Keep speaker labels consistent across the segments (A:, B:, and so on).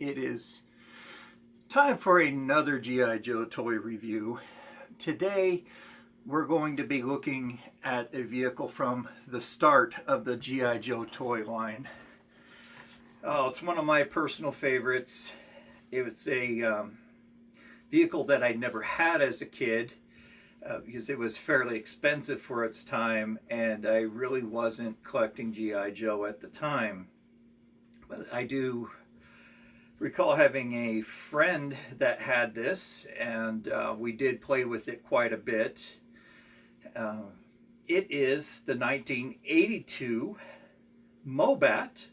A: It is time for another G.I. Joe toy review. Today we're going to be looking at a vehicle from the start of the G.I. Joe toy line. Oh, it's one of my personal favorites. It was a vehicle that I never had as a kid because it was fairly expensive for its time, and I really wasn't collecting G.I. Joe at the time. But I do recall having a friend that had this, and we did play with it quite a bit. It is the 1982 Mobat,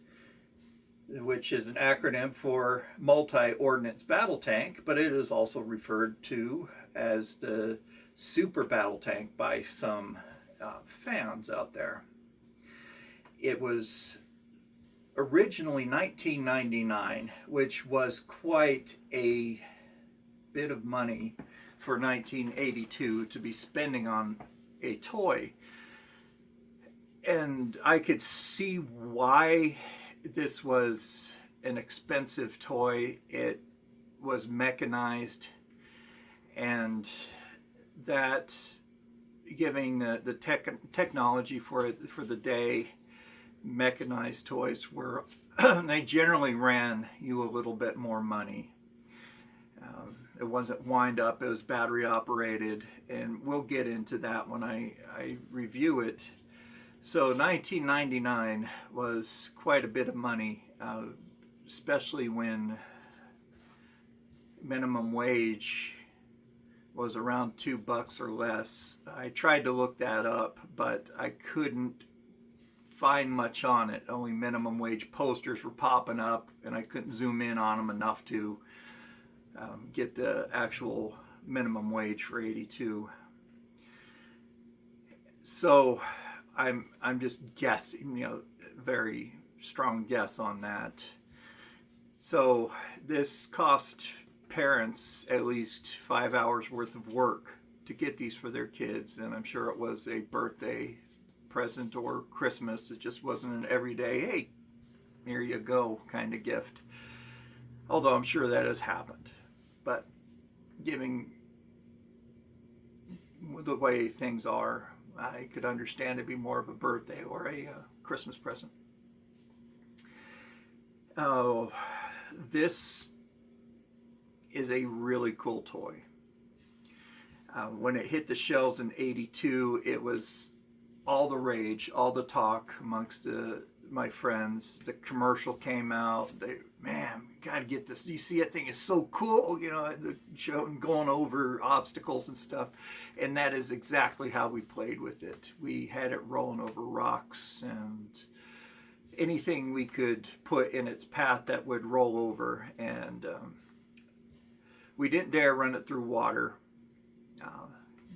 A: which is an acronym for Multi-Ordnance Battle Tank, but it is also referred to as the Super Battle Tank by some fans out there. It was originally $19.99, which was quite a bit of money for 1982 to be spending on a toy. And I could see why this was an expensive toy. It was mechanized, and that giving the technology for the day, mechanized toys were they generally ran you a little bit more money. It wasn't wind up, it was battery operated, and we'll get into that when I review it. So $19.99 was quite a bit of money, especially when minimum wage was around $2 or less. I tried to look that up, but I couldn't find much on it. Only minimum wage posters were popping up, and I couldn't zoom in on them enough to get the actual minimum wage for 82. So I'm just guessing, very strong guess on that. So this cost parents at least 5 hours worth of work to get these for their kids, and I'm sure it was a birthday present or Christmas. It just wasn't an everyday, hey, here you go kind of gift. Although I'm sure that has happened. But giving the way things are, I could understand it'd be more of a birthday or a Christmas present. Oh, this is a really cool toy. When it hit the shelves in '82, it was all the rage, all the talk amongst my friends. The commercial came out. Man, we gotta get this. You see, that thing is so cool. The show going over obstacles and stuff. And that is exactly how we played with it. We had it rolling over rocks and anything we could put in its path that would roll over. And we didn't dare run it through water,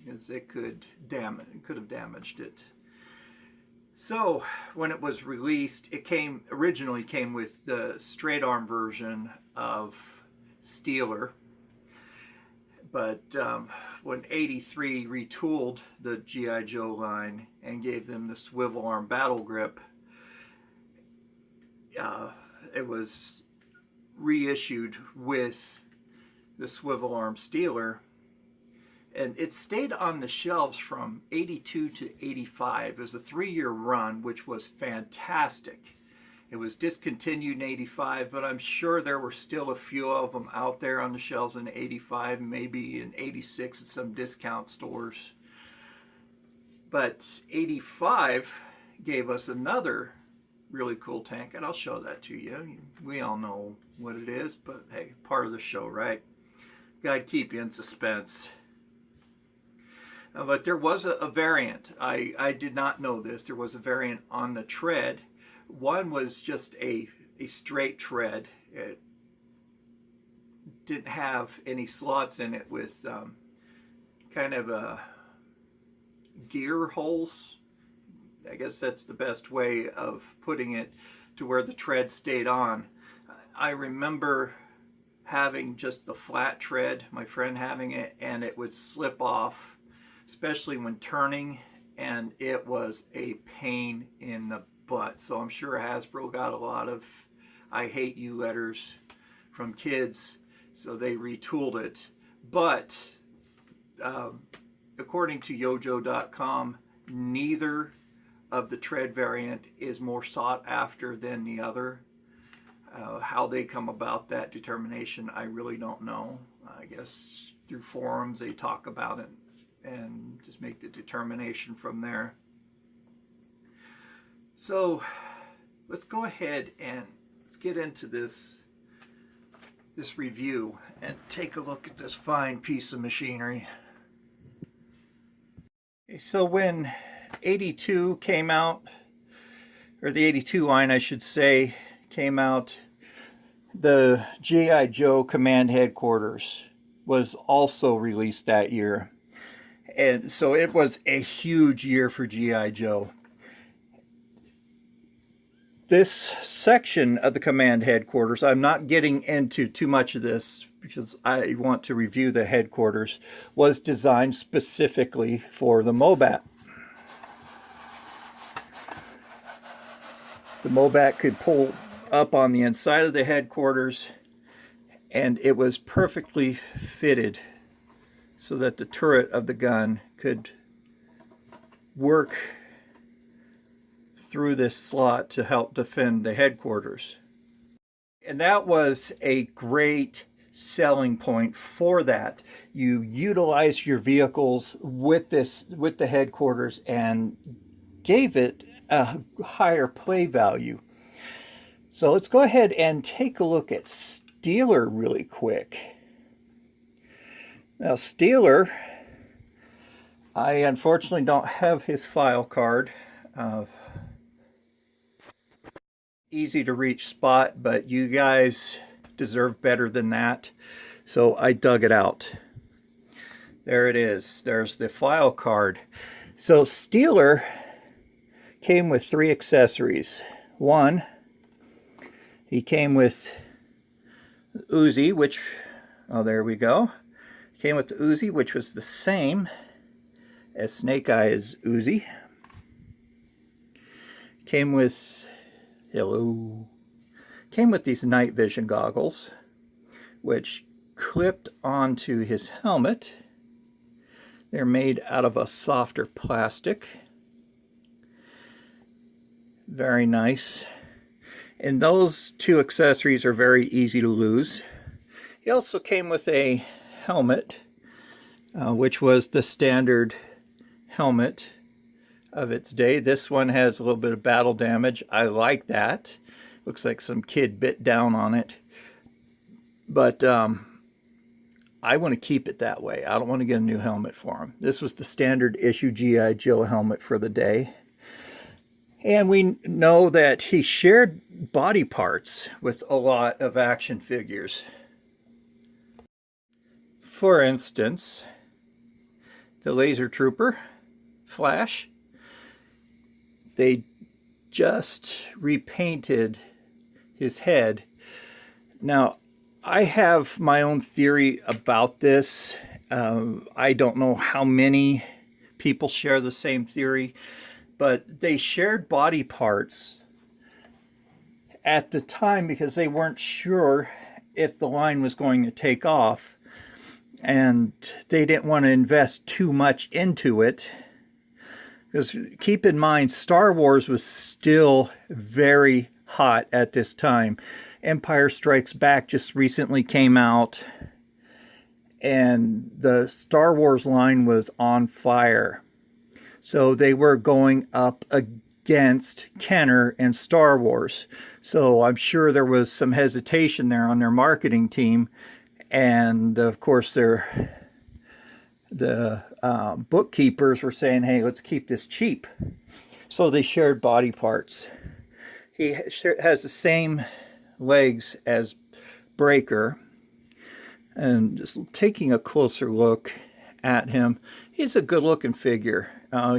A: because it could have damaged it. So when it was released, it originally came with the straight arm version of Steeler, but when '83 retooled the G.I. Joe line and gave them the swivel arm battle grip, it was reissued with the swivel arm Steeler. And it stayed on the shelves from '82 to '85. It was a 3-year run, which was fantastic. It was discontinued in '85, but I'm sure there were still a few of them out there on the shelves in '85, maybe in '86 at some discount stores. But '85 gave us another really cool tank, and I'll show that to you. We all know what it is, but hey, part of the show, right? Gotta keep you in suspense. But there was a variant. I did not know this. There was a variant on the tread. One was just a straight tread. It didn't have any slots in it with kind of gear holes. I guess that's the best way of putting it, to where the tread stayed on. I remember having just the flat tread, my friend having it, and it would slip off, especially when turning, and it was a pain in the butt. So I'm sure Hasbro got a lot of I hate you letters from kids, so they retooled it. But according to yojo.com, neither of the tread variant is more sought after than the other. How they come about that determination, I really don't know. I guess through forums they talk about it and just make the determination from there. So let's go ahead and let's get into this review and take a look at this fine piece of machinery. Okay, so when 82 came out, or the 82 line I should say, came out, the G.I. Joe Command Headquarters was also released that year. And so it was a huge year for G.I. Joe. This section of the Command Headquarters, I'm not getting into too much of this because I want to review the headquarters, was designed specifically for the Mobat. The Mobat could pull up on the inside of the headquarters, and it was perfectly fitted so that the turret of the gun could work through this slot to help defend the headquarters. And that was a great selling point for that. You utilize your vehicles with the headquarters and gave it a higher play value. So let's go ahead and take a look at Steeler really quick. Now Steeler, I unfortunately don't have his file card. Easy to reach spot, but you guys deserve better than that, so I dug it out. There it is. There's the file card. So Steeler came with 3 accessories. One, he came with Uzi, which, oh, there we go. Came with the Uzi, which was the same as Snake Eye's Uzi. Came with, hello, came with these night vision goggles, which clipped onto his helmet. They're made out of a softer plastic. Very nice. And those 2 accessories are very easy to lose. He also came with a helmet, which was the standard helmet of its day. This one has a little bit of battle damage. I like that. Looks like some kid bit down on it. But I want to keep it that way. I don't want to get a new helmet for him. This was the standard issue G.I. Joe helmet for the day. And we know that he shared body parts with a lot of action figures. For instance, the Laser Trooper, Flash, they just repainted his head. Now, I have my own theory about this. I don't know how many people share the same theory, but they shared body parts at the time because they weren't sure if the line was going to take off, and they didn't want to invest too much into it. Because keep in mind, Star Wars was still very hot at this time. Empire Strikes Back just recently came out, and the Star Wars line was on fire. So they were going up against Kenner and Star Wars. So I'm sure there was some hesitation there on their marketing team. And of course, the bookkeepers were saying, hey, let's keep this cheap. So they shared body parts. He has the same legs as Breaker. And just taking a closer look at him, he's a good looking figure.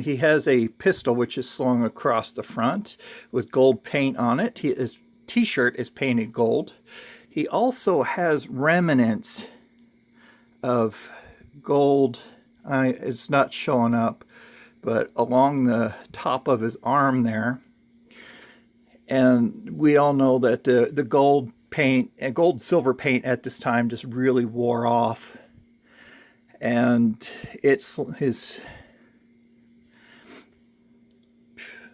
A: He has a pistol which is slung across the front with gold paint on it. His t-shirt is painted gold. He also has remnants of gold. It's not showing up, but along the top of his arm there. And we all know that the gold paint, and gold and silver paint at this time just really wore off. And it's his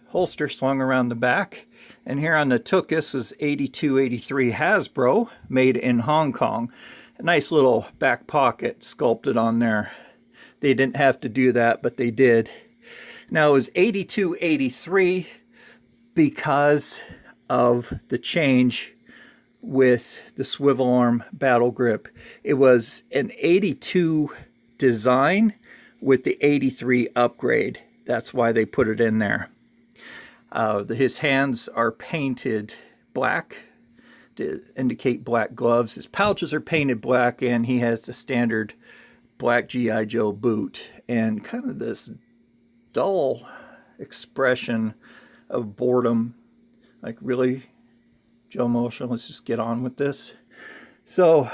A: holster slung around the back. And here on the Tookus is 8283 Hasbro, made in Hong Kong. A nice little back pocket sculpted on there. They didn't have to do that, but they did. Now it was 8283 because of the change with the swivel arm battle grip. It was an 82 design with the 83 upgrade. That's why they put it in there. His hands are painted black to indicate black gloves. His pouches are painted black, and he has the standard black G.I. Joe boot and kind of this dull expression of boredom. Like, really, Joe Motion, let's just get on with this. So,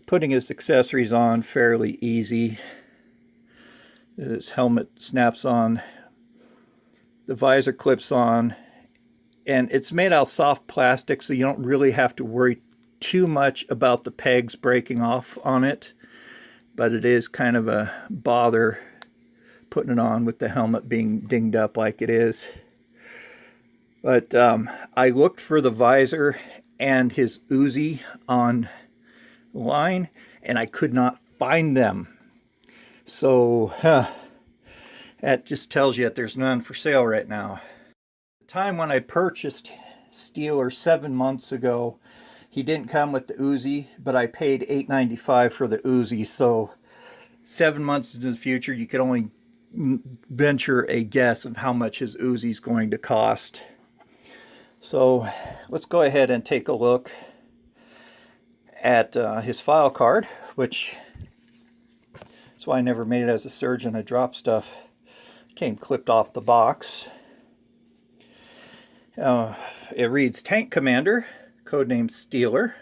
A: putting his accessories on, fairly easy. His helmet snaps on. The visor clips on. And it's made out of soft plastic, so you don't really have to worry too much about the pegs breaking off on it. But it is kind of a bother putting it on with the helmet being dinged up like it is. But I looked for the visor and his Uzi online, and I could not find them. So that just tells you that there's none for sale right now. The time when I purchased Steeler 7 months ago, he didn't come with the Uzi, but I paid $8.95 for the Uzi. So 7 months into the future, you could only venture a guess of how much his Uzi is going to cost. So let's go ahead and take a look at his file card, which is why I never made it as a surgeon. I dropped stuff. Came clipped off the box. It reads Tank Commander, codename Steeler.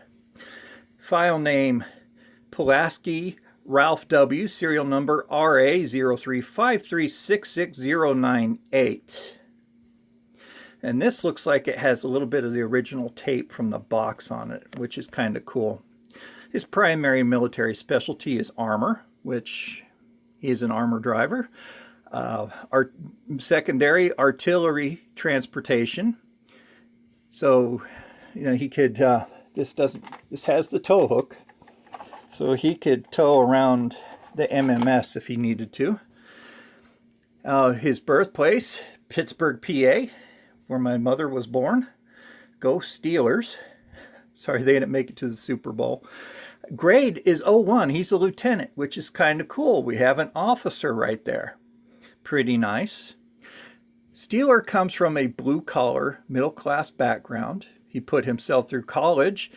A: File name Pulaski Ralph W, serial number RA0353666098. And this looks like it has a little bit of the original tape from the box on it, which is kind of cool. His primary military specialty is armor, which he is an armor driver. Our secondary artillery transportation. So, you know, he could, this has the tow hook. So he could tow around the MMS if he needed to. His birthplace, Pittsburgh, PA, where my mother was born. Go Steelers. Sorry they didn't make it to the Super Bowl. Grade is 01. He's a lieutenant, which is kind of cool. We have an officer right there. Pretty nice. Steeler comes from a blue-collar, middle-class background. He put himself through college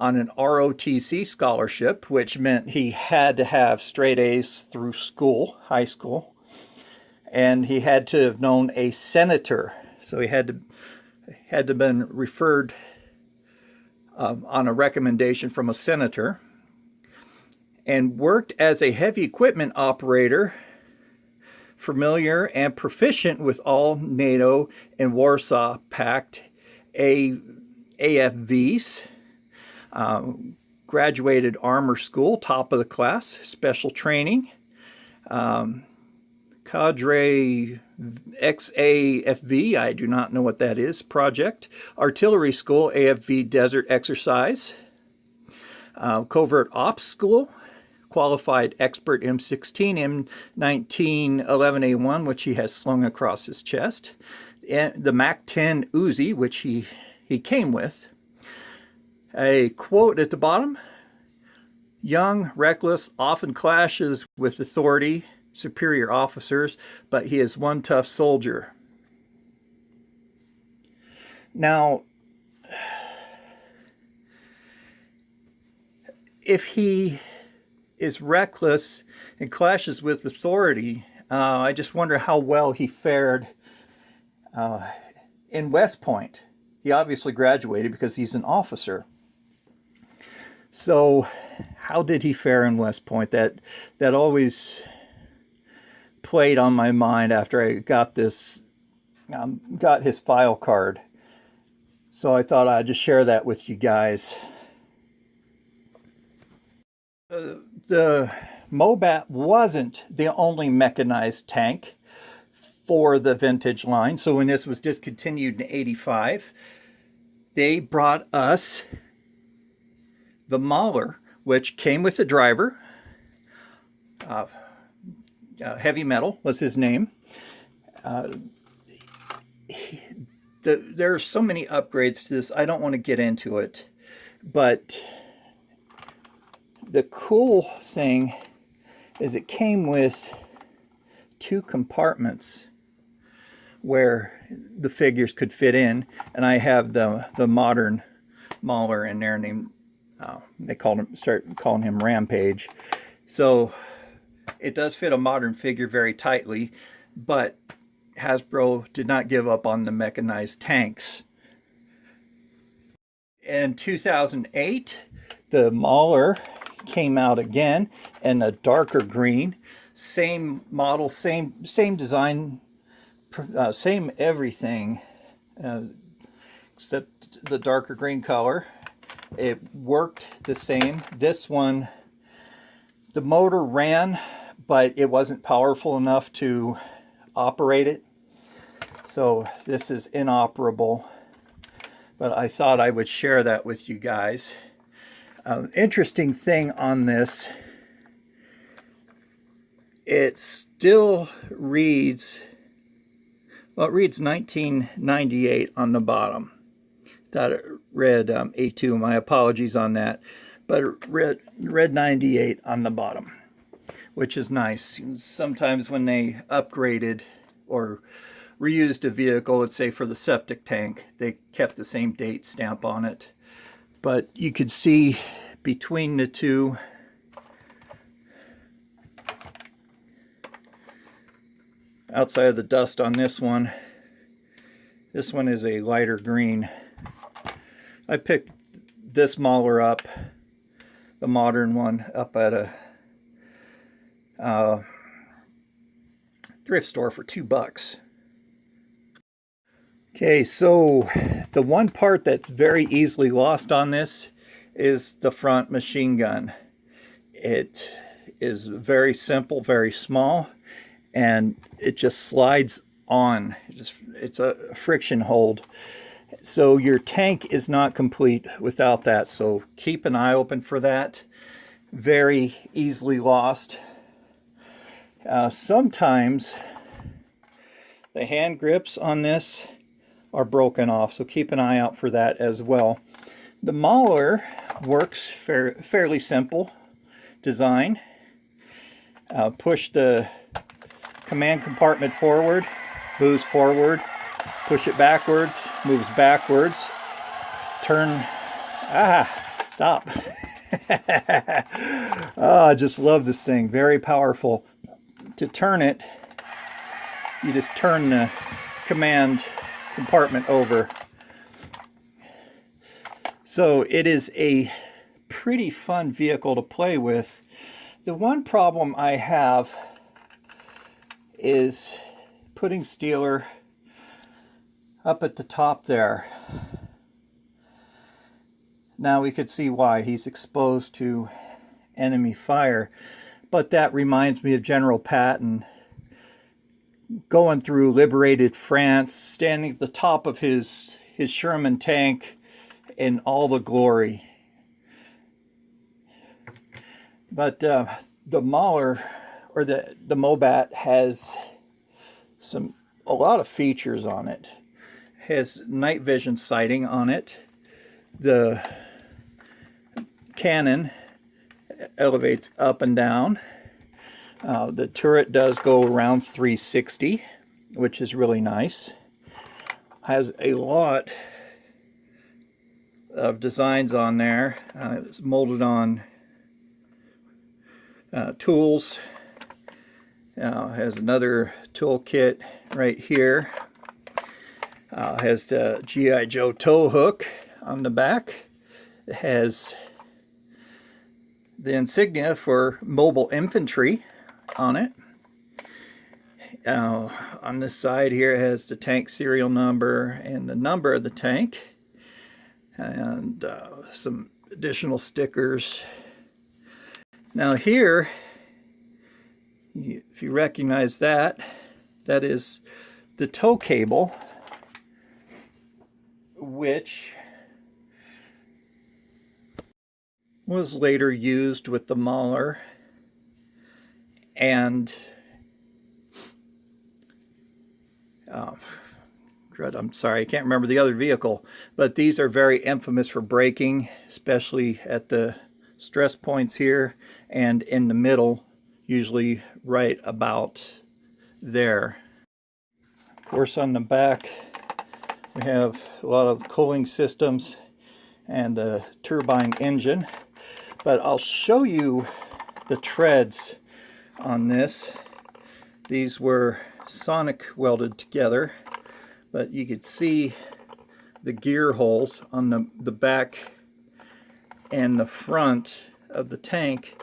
A: on an ROTC scholarship, which meant he had to have straight A's through school, high school. And he had to have known a senator. So he had to been referred on a recommendation from a senator, and worked as a heavy equipment operator, familiar and proficient with all NATO and Warsaw Pact AFVs, graduated armor school, top of the class, special training, Cadre XAFV, I do not know what that is, project, artillery school, AFV desert exercise, covert ops school, qualified expert M16, M19 11A1, which he has slung across his chest, and the MAC-10 Uzi, which he came with. A quote at the bottom: young, reckless, often clashes with authority, superior officers, but he is one tough soldier. Now, if he is reckless and clashes with authority, I just wonder how well he fared in West Point. He obviously graduated because he's an officer. So, how did he fare in West Point? That always played on my mind after I got this, got his file card. So I thought I'd just share that with you guys. The Mobat wasn't the only mechanized tank for the vintage line. So when this was discontinued in '85, they brought us the Mauler, which came with the driver. Heavy Metal was his name. There are so many upgrades to this, I don't want to get into it. But the cool thing is it came with 2 compartments where the figures could fit in, and I have the modern Mauler in there named they started calling him Rampage. So it does fit a modern figure very tightly, but Hasbro did not give up on the mechanized tanks. In 2008, the Mauler came out again in a darker green. Same model, same design, same everything, except the darker green color. It worked the same. This one, the motor ran, but it wasn't powerful enough to operate it. So this is inoperable. But I thought I would share that with you guys. Interesting thing on this, it still reads, well, it reads 1998 on the bottom. Thought it read A2, my apologies on that. But it read 98 on the bottom, which is nice. Sometimes when they upgraded or reused a vehicle, let's say for the septic tank, they kept the same date stamp on it. But you could see between the two, outside of the dust on this one is a lighter green. I picked this Mauler up, the modern one, up at a thrift store for $2. Okay, so the one part that's very easily lost on this is the front machine gun. It is very simple, very small, and it just slides on. It's a friction hold. So your tank is not complete without that, so keep an eye open for that. Very easily lost. Sometimes the hand grips on this are broken off, so keep an eye out for that as well. The Mauler works fairly simple design. Push the command compartment forward, moves forward, push it backwards, moves backwards, turn, stop. Oh, I just love this thing, very powerful. To turn it, you just turn the command compartment over. So it is a pretty fun vehicle to play with. The one problem I have is putting Steeler up at the top there. Now we could see why. He's exposed to enemy fire, but that reminds me of General Patton going through liberated France, standing at the top of his Sherman tank in all the glory. But the Mauler, or the Mobat, has a lot of features on it. It has night vision sighting on it. The cannon elevates up and down. The turret does go around 360, which is really nice. Has a lot of designs on there. It's molded on tools. Has another tool kit right here. Has the G.I. Joe tow hook on the back. It has the insignia for mobile infantry on it. On this side here, it has the tank serial number and the number of the tank. and some additional stickers. Now here, if you recognize that, that is the tow cable, which was later used with the Mauler, and I'm sorry, I can't remember the other vehicle, but these are very infamous for braking, especially at the stress points here and in the middle, usually right about there. Of course, on the back we have a lot of cooling systems and a turbine engine, but I'll show you the treads on this. These were sonic welded together, but you could see the gear holes on the back and the front of the tank,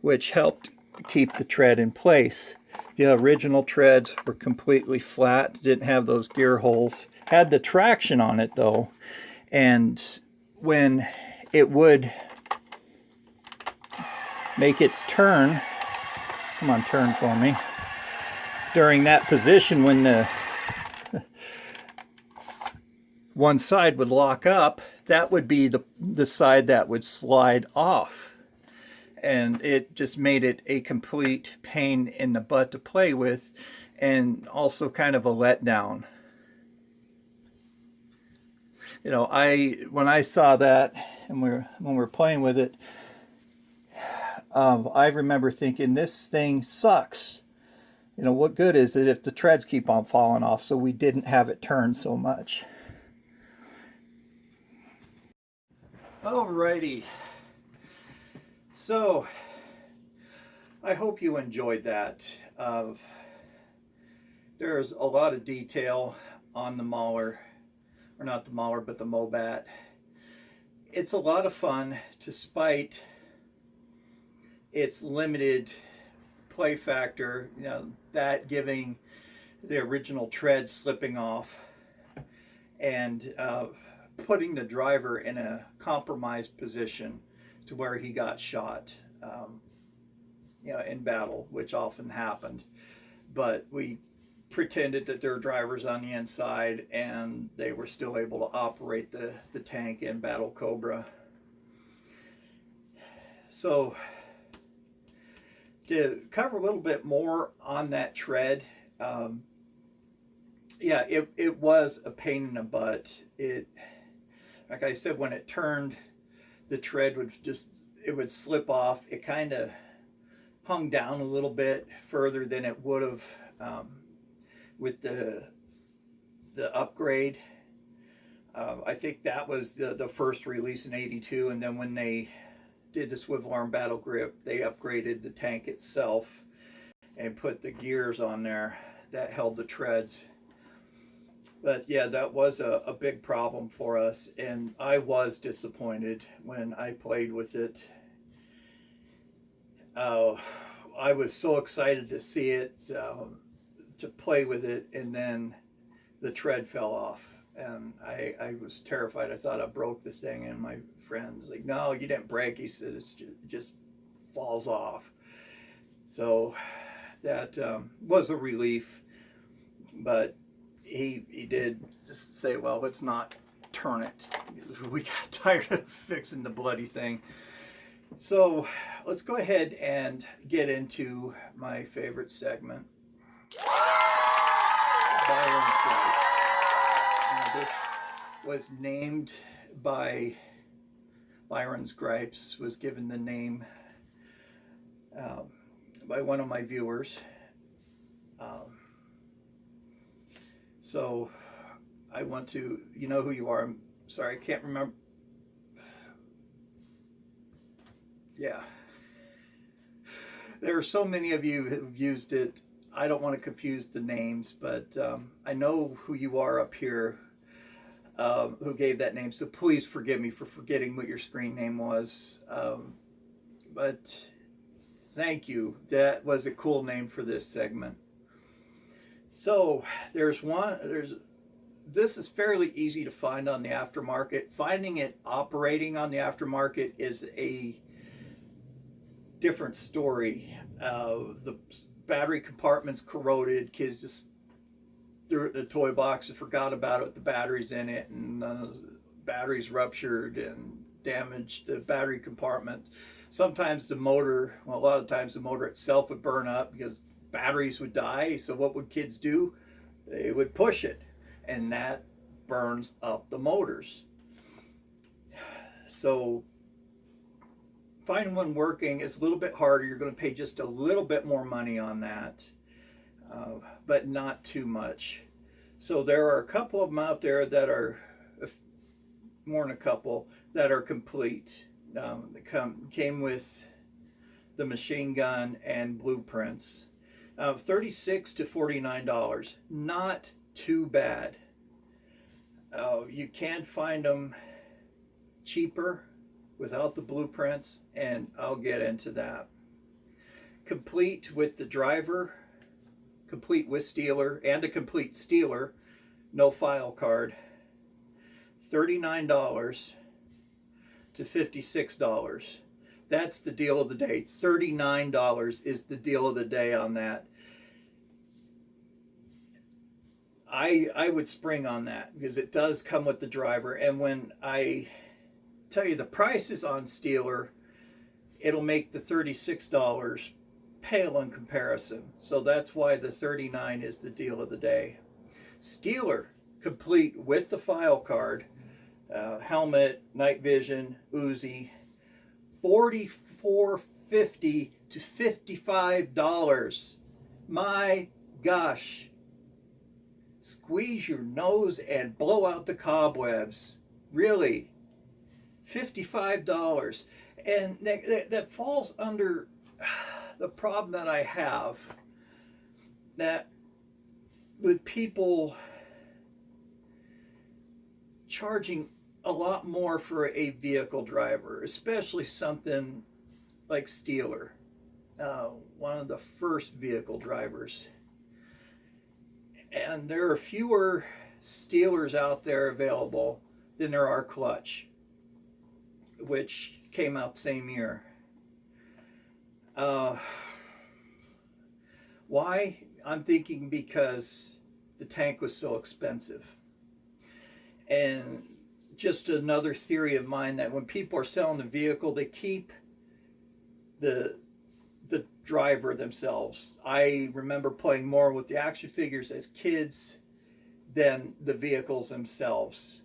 A: which helped keep the tread in place. The original treads were completely flat, didn't have those gear holes, had the traction on it though, and when it would make its turn, come on, turn for me, during that position when the one side would lock up, that would be the side that would slide off. And it just made it a complete pain in the butt to play with, and also kind of a letdown. You know, when I saw that and when we were playing with it, I remember thinking, this thing sucks. You know, what good is it if the treads keep on falling off? So we didn't have it turn so much. Alrighty, so I hope you enjoyed that. There's a lot of detail on the Mauler, or not the Mauler, but the Mobat. It's a lot of fun, despite its limited play factor, you know, that giving the original tread slipping off, and putting the driver in a compromised position to where he got shot, you know, in battle, which often happened. But we pretended that there were drivers on the inside, and they were still able to operate the tank in Battle Cobra. So to cover a little bit more on that tread, yeah, it was a pain in the butt. Like I said, when it turned, the tread would it would slip off. It kind of hung down a little bit further than it would have with the upgrade. I think that was the first release in '82, and then when they did the swivel arm battle grip, they upgraded the tank itself and put the gears on there that held the treads. But yeah, that was a big problem for us, and I was disappointed when I played with it. I was so excited to see it, to play with it, and then the tread fell off, and I was terrified. I thought I broke the thing, and my friend's like, "No, you didn't break." He said, it just falls off. So that was a relief, but he did just say, well, let's not turn it. We got tired of fixing the bloody thing. So let's go ahead and get into my favorite segment, Byron's Gripes. This was named by Byron's Gripes, was given the name by one of my viewers. So I want to, you know who you are. I'm sorry, I can't remember. Yeah. There are so many of you who've used it. I don't want to confuse the names, but I know who you are up here, who gave that name. So please forgive me for forgetting what your screen name was. But thank you. That was a cool name for this segment. So there's this is fairly easy to find on the aftermarket. Finding it operating on the aftermarket is a different story. The battery compartment's corroded. Kids just threw it in the toy box and forgot about it with the batteries in it, and the batteries ruptured and damaged the battery compartment. Sometimes the motor, well, a lot of times the motor itself would burn up because batteries would die. So what would kids do? They would push it, and that burns up the motors. So finding one working is a little bit harder. You're going to pay just a little bit more money on that, but not too much. So there are a couple of them out there that are, more than a couple, that are complete. They came with the machine gun and blueprints. $36 to $49, not too bad. You can find them cheaper without the blueprints, and I'll get into that. Complete with the driver, complete with steeler, and a complete steeler, no file card, $39 to $56. That's the deal of the day. $39 is the deal of the day on that. I would spring on that because it does come with the driver. And when I tell you the prices on Steeler, it'll make the $36 pale in comparison. So that's why the $39 is the deal of the day. Steeler, complete with the file card, helmet, night vision, Uzi, $44.50 to $55. My gosh. Squeeze your nose and blow out the cobwebs. Really. $55. And that falls under the problem that I have, that with people charging a lot more for a vehicle driver, especially something like Steeler, one of the first vehicle drivers. And there are fewer Steelers out there available than there are Clutch, which came out the same year. Why? I'm thinking because the tank was so expensive. And just another theory of mine, that when people are selling the vehicle, they keep the driver themselves. I remember playing more with the action figures as kids than the vehicles themselves.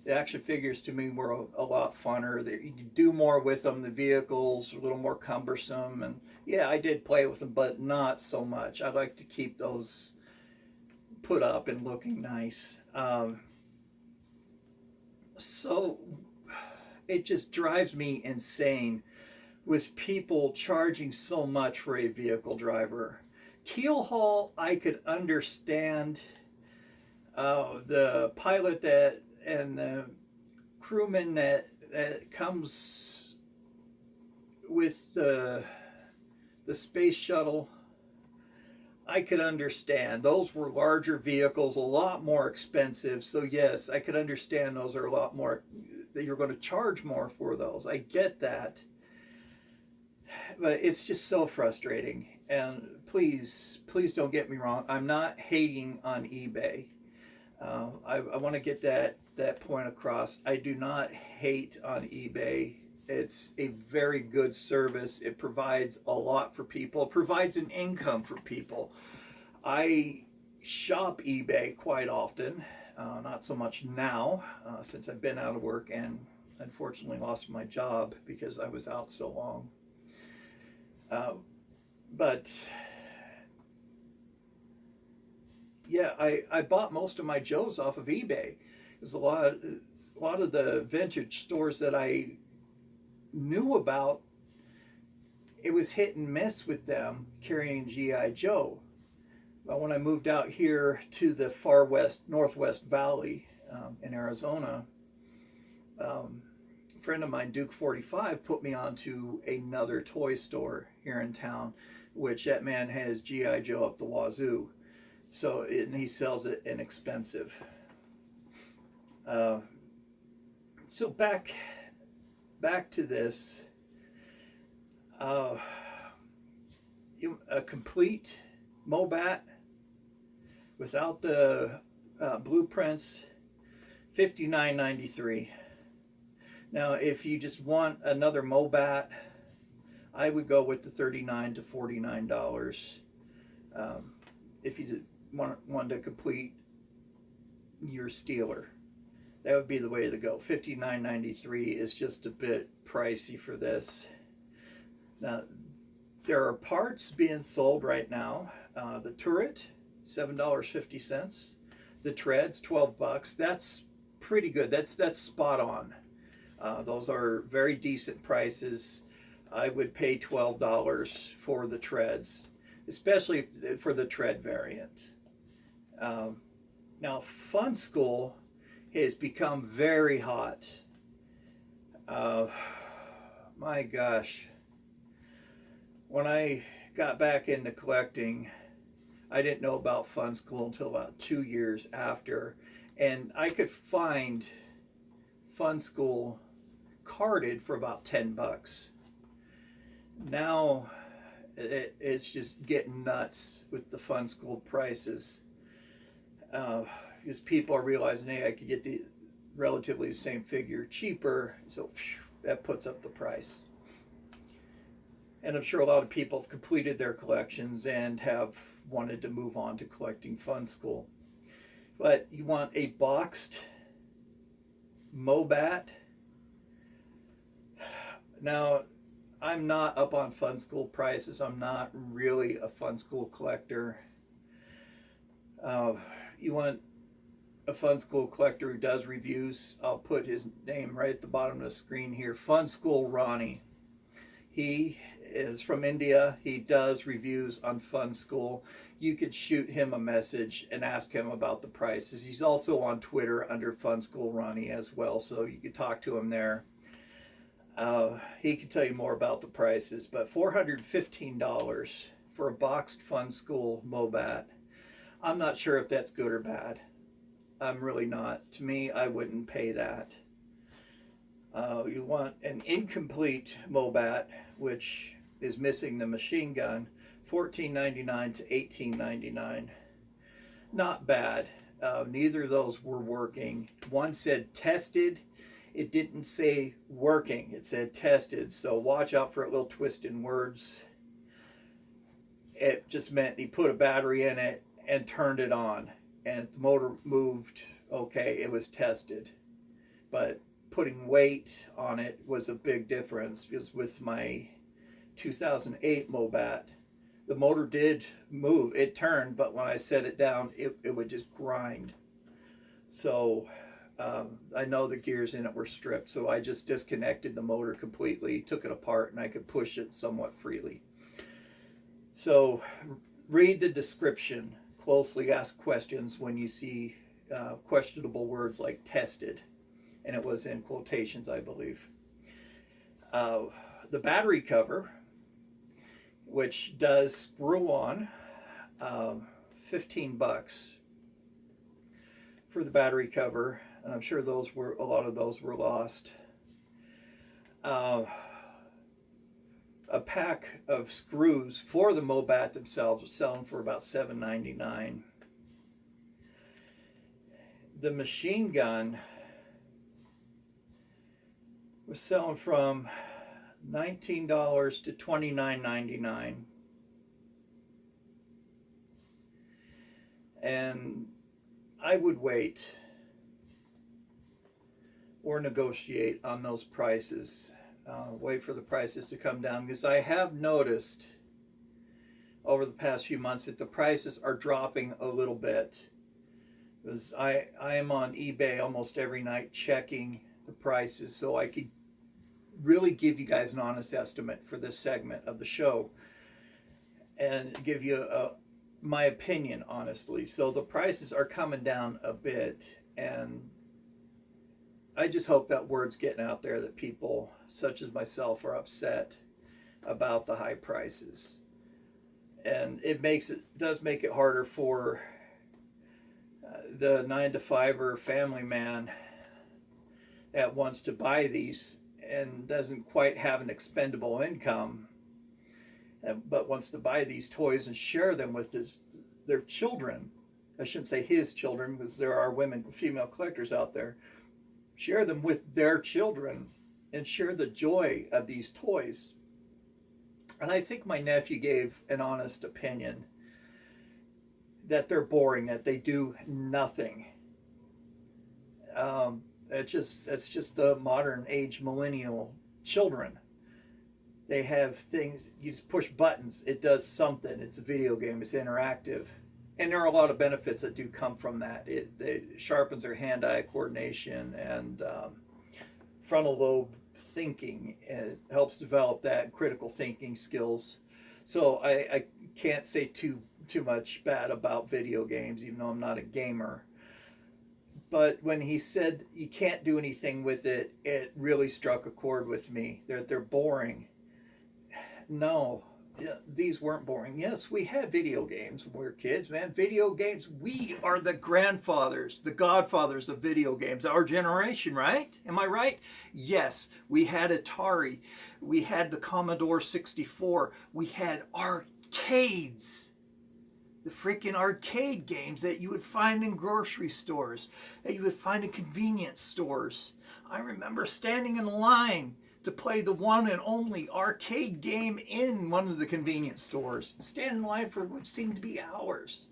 A: The action figures to me were a lot funner. You could do more with them. The vehicles were a little more cumbersome, and yeah, I did play with them, but not so much. I like to keep those put up and looking nice. So it just drives me insane with people charging so much for a vehicle driver. Keel haul, I could understand. The pilot that and the crewman that comes with the space shuttle, I could understand. Those were larger vehicles, a lot more expensive. So yes, I could understand those are a lot more, that you're going to charge more for those. I get that. But it's just so frustrating. And please don't get me wrong. I'm not hating on eBay. I want to get that point across. I do not hate on eBay. It's a very good service. It provides a lot for people. It provides an income for people. I shop eBay quite often. Not so much now, since I've been out of work and unfortunately lost my job because I was out so long. But yeah, I bought most of my Joes off of eBay. There's a lot of the vintage stores that I knew about, it was hit and miss with them carrying G.I. Joe. But when I moved out here to the far west, Northwest Valley in Arizona, a friend of mine, Duke 45, put me onto another toy store here in town, which that man has G.I. Joe up the wazoo. So, and he sells it inexpensive. So back to this. A complete Mobat without the blueprints, $59.93. Now, if you just want another Mobat, I would go with the $39 to $49. If you want to complete your Steeler, that would be the way to go. $59.93 is just a bit pricey for this. Now, there are parts being sold right now. The turret, $7.50. The treads, $12. That's pretty good. That's spot on. Those are very decent prices. I would pay $12 for the treads, especially for the tread variant. Now, Fun School has become very hot. My gosh. When I got back into collecting, I didn't know about Fun School until about 2 years after, and I could find Fun School carded for about $10. Now it's just getting nuts with the Fun School prices, because people are realizing, hey, I could get the relatively the same figure cheaper, so that puts up the price. And I'm sure a lot of people have completed their collections and have wanted to move on to collecting Fun School. But you want a boxed Mobat. Now, I'm not up on Fun School prices. I'm not really a Fun School collector. You want a Fun School collector who does reviews. I'll put his name right at the bottom of the screen here. Fun School Ronnie. He is from India. He does reviews on Fun School. You could shoot him a message and ask him about the prices. He's also on Twitter under Fun School Ronnie as well, so you could talk to him there. He can tell you more about the prices, but $415 for a boxed Fun School Mobat. I'm not sure if that's good or bad. I'm really not. To me, I wouldn't pay that. You want an incomplete Mobat, which is missing the machine gun, $14.99 to $18.99. Not bad. Neither of those were working. One said tested. It didn't say working. It said tested. So watch out for little twist in words. It just meant he put a battery in it and turned it on, and the motor moved. Okay, it was tested. But putting weight on it was a big difference, because with my 2008 Mobat, the motor did move. It turned, but when I set it down, it would just grind. So I know the gears in it were stripped, so I just disconnected the motor completely, took it apart, and I could push it somewhat freely. So read the description closely, ask questions when you see questionable words like tested, and it was in quotations, I believe. The battery cover, which does screw on, $15 for the battery cover, and I'm sure those were, a lot of those were lost. A pack of screws for the Mobat themselves was selling for about $7.99. The machine gun was selling from $19 to $29.99. And I would wait or negotiate on those prices. Wait for the prices to come down, because I have noticed over the past few months that the prices are dropping a little bit. Because I am on eBay almost every night checking the prices, so I could really give you guys an honest estimate for this segment of the show and give you my opinion honestly. So the prices are coming down a bit, and I just hope that word's getting out there that people such as myself are upset about the high prices. And it does make it harder for the 9-to-5er family man that wants to buy these and doesn't quite have an expendable income, but wants to buy these toys and share them with their children. I shouldn't say his children, because there are female collectors out there. Share them with their children and share the joy of these toys. And I think my nephew gave an honest opinion that they're boring, that they do nothing. It's just the modern age millennial children. They have things, you just push buttons, it does something. It's a video game, it's interactive. And there are a lot of benefits that do come from that. It sharpens their hand-eye coordination and frontal lobe thinking. It helps develop that critical thinking skills. So I can't say too much bad about video games, even though I'm not a gamer. But when he said you can't do anything with it, it really struck a chord with me. They're boring. No, these weren't boring. Yes, we had video games when we were kids, man. Video games, we are the grandfathers, the godfathers of video games, our generation, right? Am I right? Yes, we had Atari. We had the Commodore 64. We had arcades. The freaking arcade games that you would find in grocery stores, that you would find in convenience stores. I remember standing in line to play the one and only arcade game in one of the convenience stores. Stand in line for what seemed to be hours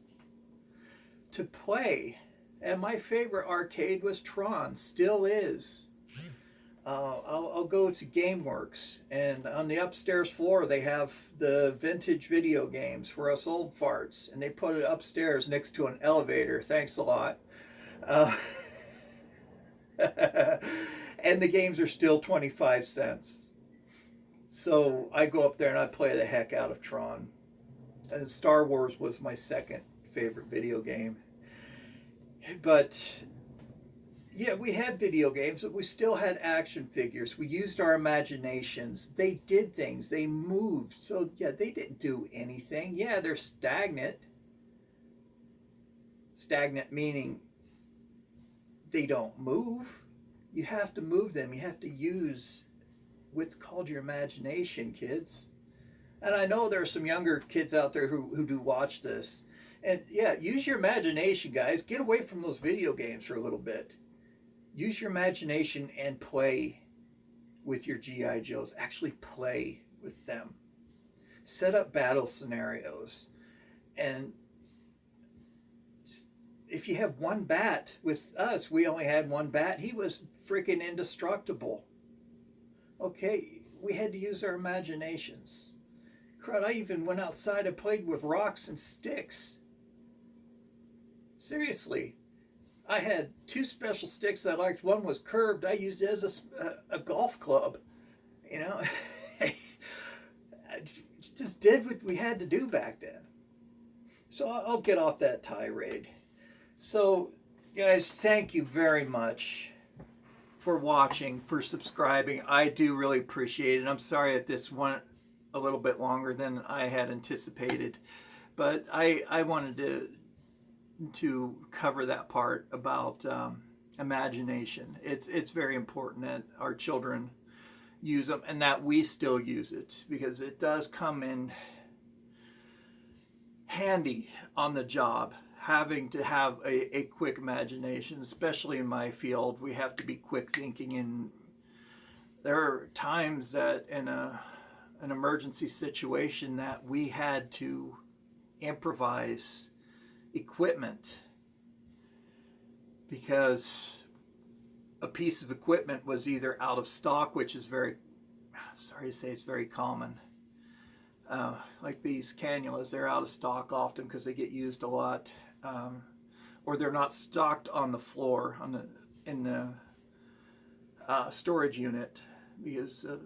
A: to play. And my favorite arcade was Tron, still is. I'll go to GameWorks, and on the upstairs floor they have the vintage video games for us old farts, and they put it upstairs next to an elevator. Thanks a lot. And the games are still 25 cents. So I go up there and I play the heck out of Tron. And Star Wars was my second favorite video game. But yeah, we had video games, but we still had action figures. We used our imaginations. They did things. They moved. So yeah, they didn't do anything. Yeah, they're stagnant. Stagnant meaning they don't move. You have to move them. You have to use what's called your imagination, kids. And I know there are some younger kids out there who do watch this. And yeah, use your imagination, guys. Get away from those video games for a little bit. Use your imagination and play with your G.I. Joes. Actually play with them. Set up battle scenarios. And if you have one bat, with us, we only had one bat. He was freaking indestructible. Okay, we had to use our imaginations. Crud, I even went outside and played with rocks and sticks. Seriously. I had two special sticks I liked. One was curved. I used it as a golf club. You know, I just did what we had to do back then. So I'll get off that tirade. So, guys, thank you very much for watching, for subscribing. I do really appreciate it. I'm sorry that this went a little bit longer than I had anticipated, but I wanted to cover that part about imagination. It's very important that our children use them and that we still use it, because it does come in handy on the job. Having to have a quick imagination, especially in my field, we have to be quick thinking, and there are times that in an emergency situation that we had to improvise equipment because a piece of equipment was either out of stock, which is sorry to say it's very common. Like these cannulas, they're out of stock often because they get used a lot. Or they're not stocked on the floor in the storage unit because of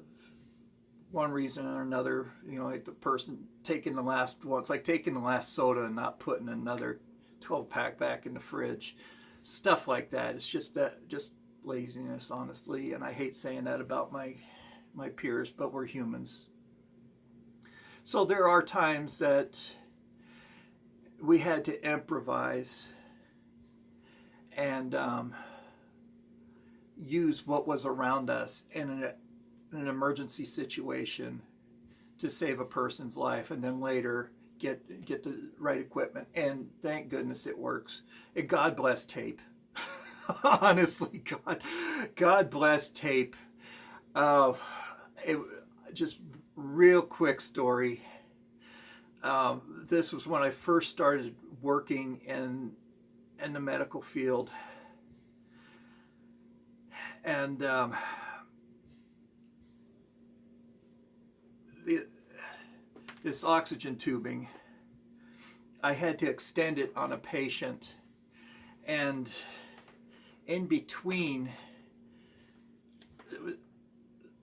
A: one reason or another. You know, like the person taking the last one. It's like taking the last soda and not putting another 12-pack back in the fridge. Stuff like that. It's just laziness, honestly. And I hate saying that about my peers, but we're humans. So there are times that we had to improvise, and use what was around us in an emergency situation to save a person's life, and then later get the right equipment. And thank goodness it works. And God bless tape. Honestly, God bless tape. Just real quick story. This was when I first started working in the medical field, and this oxygen tubing, I had to extend it on a patient, and in between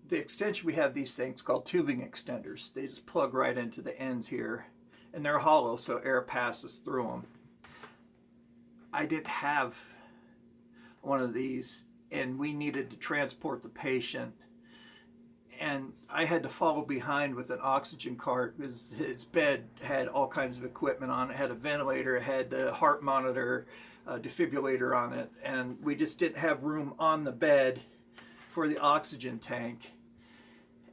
A: the extension, we have these things called tubing extenders. They just plug right into the ends here, and they're hollow, so air passes through them. I didn't have one of these, and we needed to transport the patient, and I had to follow behind with an oxygen cart because his bed had all kinds of equipment on it. It had a ventilator, it had the heart monitor, defibrillator on it, and we just didn't have room on the bed for the oxygen tank.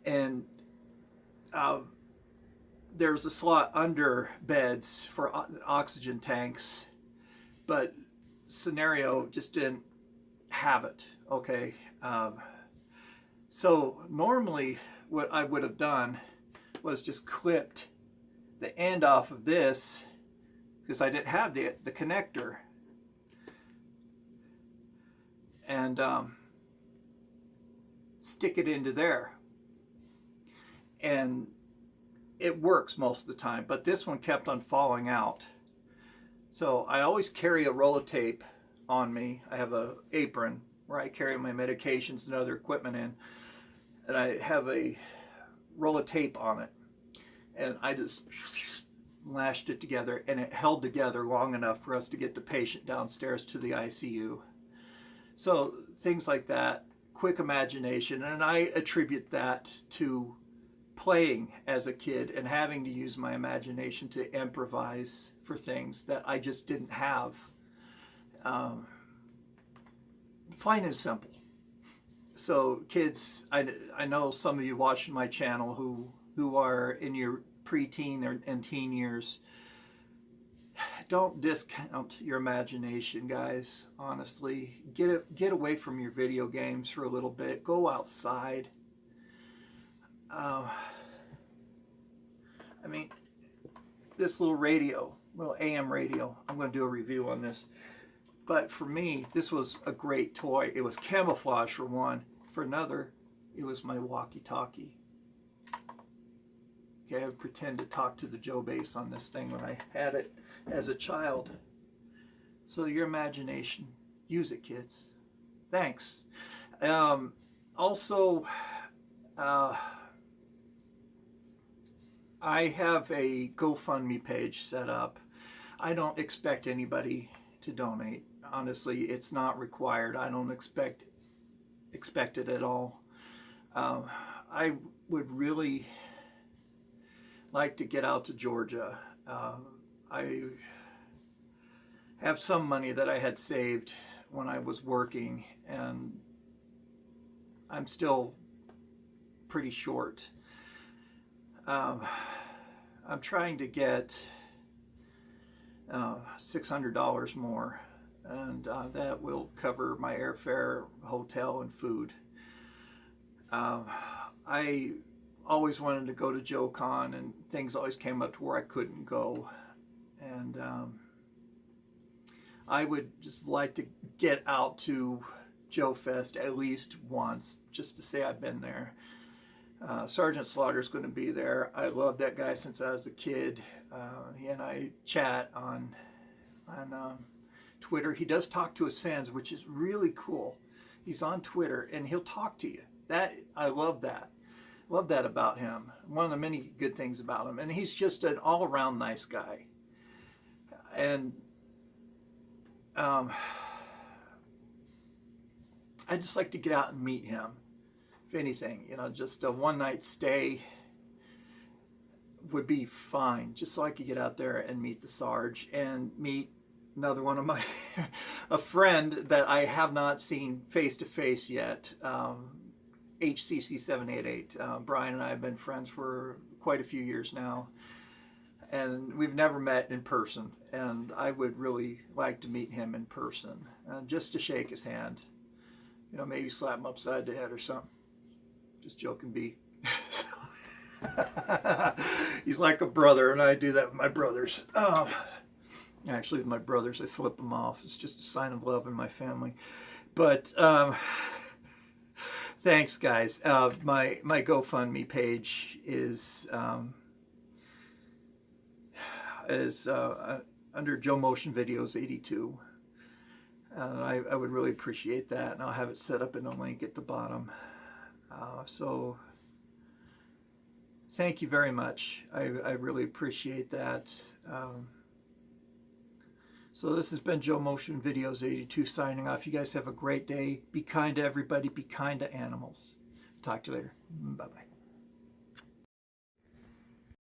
A: And there's a slot under beds for oxygen tanks, but scenario just didn't have it. Okay, so normally what I would have done was just clipped the end off of this, because I didn't have the connector, and stick it into there, and it works most of the time. But this one kept on falling out, so I always carry a roll of tape on me. I have an apron where I carry my medications and other equipment in, and I have a roll of tape on it, and I just lashed it together, and it held together long enough for us to get the patient downstairs to the ICU. So things like that, quick imagination, and I attribute that to playing as a kid and having to use my imagination to improvise for things that I just didn't have. Plain and simple. So kids, I know some of you watching my channel who are in your preteen and teen years. Don't discount your imagination, guys. Honestly, get away from your video games for a little bit. Go outside. I mean, this little radio, little AM radio, I'm going to do a review on this. But for me, this was a great toy. It was camouflage for one. For another, it was my walkie-talkie. Okay, I would pretend to talk to the Joe Bass on this thing when I had it as a child. So your imagination, use it, kids. Thanks. Also, I have a GoFundMe page set up. I don't expect anybody to donate. Honestly, it's not required. I don't expect it at all. I would really like to get out to Georgia. I have some money that I had saved when I was working, and I'm still pretty short. I'm trying to get $600 more, and that will cover my airfare, hotel, and food. I always wanted to go to JoeCon, and things always came up to where I couldn't go, and I would just like to get out to Joe Fest at least once, just to say I've been there. Sergeant Slaughter's going to be there. I love that guy since I was a kid. He and I chat on Twitter. He does talk to his fans, which is really cool. He's on Twitter and he'll talk to you. I love that. Love that about him. One of the many good things about him. And he's just an all-around nice guy. And I'd just like to get out and meet him. If anything, just a one-night stay would be fine, just so I could get out there and meet the Sarge and meet another one of my, a friend that I have not seen face to face yet, HCC788. Bryan and I have been friends for quite a few years now, and we've never met in person, and I would really like to meet him in person, just to shake his hand, you know, maybe slap him upside the head or something. Just joking, B. He's like a brother, and I do that with my brothers. Actually, with my brothers, I flip them off. It's just a sign of love in my family. But thanks, guys. My GoFundMe page is under Joe Motion Videos 82. I would really appreciate that, and I'll have it set up in a link at the bottom. So thank you very much. I really appreciate that. So this has been Joe Motion Videos 82 signing off. You guys have a great day. Be kind to everybody. Be kind to animals. Talk to you later. Bye-bye.